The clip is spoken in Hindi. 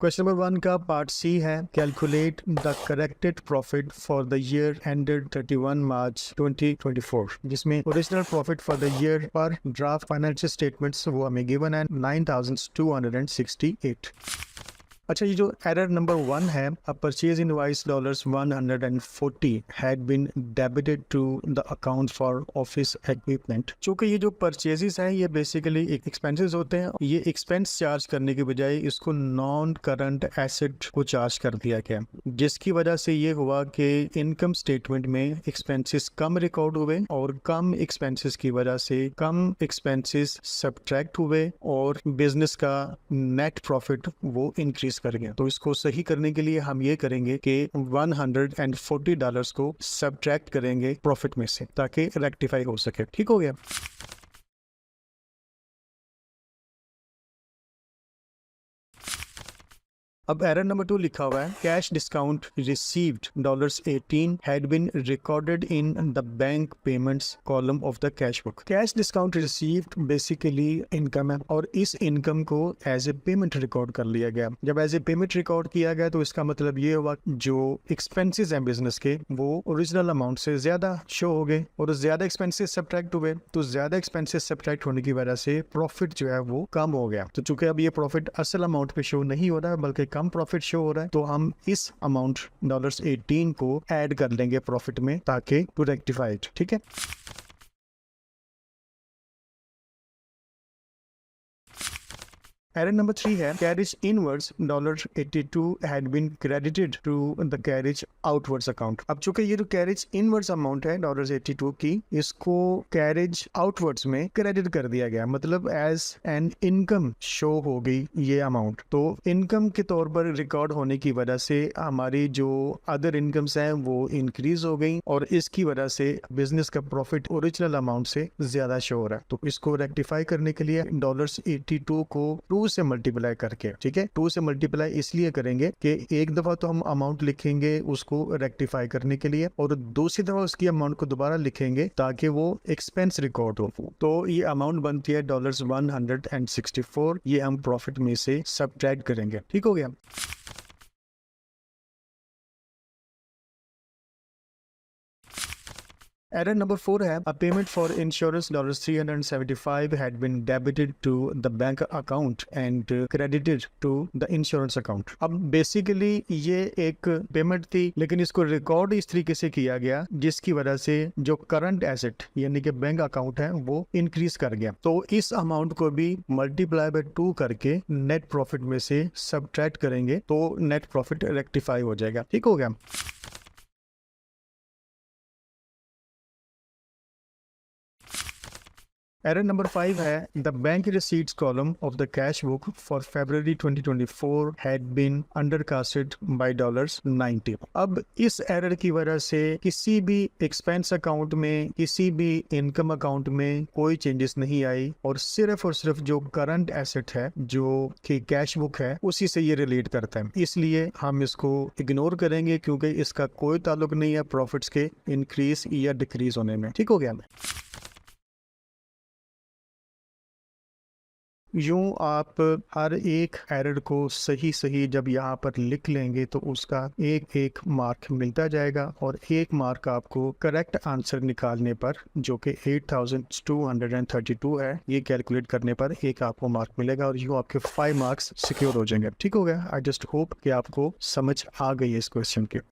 क्वेश्चन नंबर 1 का पार्ट सी है, calculate the corrected profit for the year ended 31 मार्च 2024, जिसमें original profit for the year पर ड्राफ्ट फाइनेंशियल स्टेटमेंट्स वो हमें गिवन है 9268। अच्छा, ये जो एरर नंबर 1 है, a purchase invoice $140 had been debited to the account for office equipment. चूंकि ये जो परचेजेस हैं ये बेसिकली एक एक्सपेंसेस होते हैं, ये एक्सपेंस चार्ज करने के बजाय इसको नॉन करंट एसेट को चार्ज कर दिया गया, जिसकी वजह से ये हुआ कि इनकम स्टेटमेंट में एक्सपेंसेस कम रिकॉर्ड हुए और कम एक्सपेंसेस की वजह से कम एक्सपेंसेस सब्ट्रैक्ट हुए और बिजनेस का नेट प्रॉफिट वो इंक्रीज कर गया। तो इसको सही करने के लिए हम ये करेंगे कि $140 को सब्ट्रैक्ट करेंगे प्रॉफिट में से, ताकि रेक्टिफाई हो सके। ठीक हो गया। अब एरर नंबर 2 लिखा हुआ है, cash discount received $18 had been recorded in the bank payments column of the cash book. Cash discount received basically income है और इस इनकम को एज ए पेमेंट रिकॉर्ड कर लिया गया। जब एज ए पेमेंट रिकॉर्ड किया गया तो इसका मतलब ये हुआ जो एक्सपेंसेस हैं बिजनेस के वो ओरिजिनल अमाउंट से ज्यादा शो हो गए और ज्यादा एक्सपेंसेस सब्ट्रैक्ट हुए। तो ज्यादा एक्सपेंसेस सब्ट्रैक्ट होने की वजह से प्रॉफिट जो है वो कम हो गया। तो चूंकि अब ये प्रॉफिट असल अमाउंट पे शो नहीं हो रहा है बल्कि कम प्रॉफिट शो हो रहा है, तो हम इस अमाउंट $18 को ऐड कर लेंगे प्रॉफिट में ताकि टू रेक्टिफाई इट। ठीक है। एरर नंबर 3 है, carriage inwards $82 had been credited to the carriage outwards account. अब चूंकि ये जो कैरेज इनवर्ड्स अमाउंट है $82 की, इसको कैरेज आउटवर्ड्स में क्रेडिट कर दिया गया, मतलब एज एन इनकम शो हो गई ये अमाउंट। तो इनकम के तौर पर रिकॉर्ड होने की वजह से हमारी जो अदर इनकम्स हैं वो इंक्रीज हो गई और इसकी वजह से बिजनेस का प्रॉफिट ओरिजिनल अमाउंट से ज्यादा शो हो रहा है। तो इसको रेक्टिफाई करने के लिए $82 को 2 से मल्टीप्लाई करके, ठीक है, 2 से मल्टीप्लाई इसलिए करेंगे कि एक दफा तो हम अमाउंट लिखेंगे उसको रेक्टिफाई करने के लिए और दूसरी दफा उसकी अमाउंट को दोबारा लिखेंगे ताकि वो एक्सपेंस रिकॉर्ड हो। तो ये अमाउंट बनती है $164, ये हम प्रॉफिट में से सब्ट्रैक्ट करेंगे। ठीक हो गया। एरर नंबर 4 है, a payment for insurance $375 had been debited to the bank account and credited to the insurance account. अब बेसिकली ये एक पेमेंट थी लेकिन इसको रिकॉर्ड इस तरीके से किया गया जिसकी वजह से जो करंट एसेट यानी कि बैंक अकाउंट है वो इंक्रीज कर गया। तो इस अमाउंट को भी मल्टीप्लाई बाय 2 करके नेट प्रॉफिट में से सब्ट्रैक्ट करेंगे तो नेट प्रॉफिट रेक्टिफाई हो जाएगा। ठीक हो गया। एरर नंबर 5 है, the bank receipts column of the cash book for February 2024 had been undercasted by $90। अब इस एरर की वजह से किसी भी एक्सपेंस अकाउंट में, किसी भी इनकम अकाउंट में कोई चेंजेस नहीं आई और सिर्फ जो करंट एसेट है जो कि कैश बुक है उसी से ये रिलेट करता है, इसलिए हम इसको इग्नोर करेंगे क्योंकि इसका कोई ताल्लुक नहीं है प्रॉफिट्स के इंक्रीज या डिक्रीज होने में। ठीक हो गया। यूं आप हर एक एरर को सही जब यहाँ पर लिख लेंगे तो उसका एक मार्क मिलता जाएगा और एक मार्क आपको करेक्ट आंसर निकालने पर जो कि 8232 है, ये कैलकुलेट करने पर एक आपको मार्क मिलेगा और यूं आपके 5 मार्क्स सिक्योर हो जाएंगे। ठीक हो गया। आई जस्ट होप कि आपको समझ आ गई है इस क्वेश्चन की।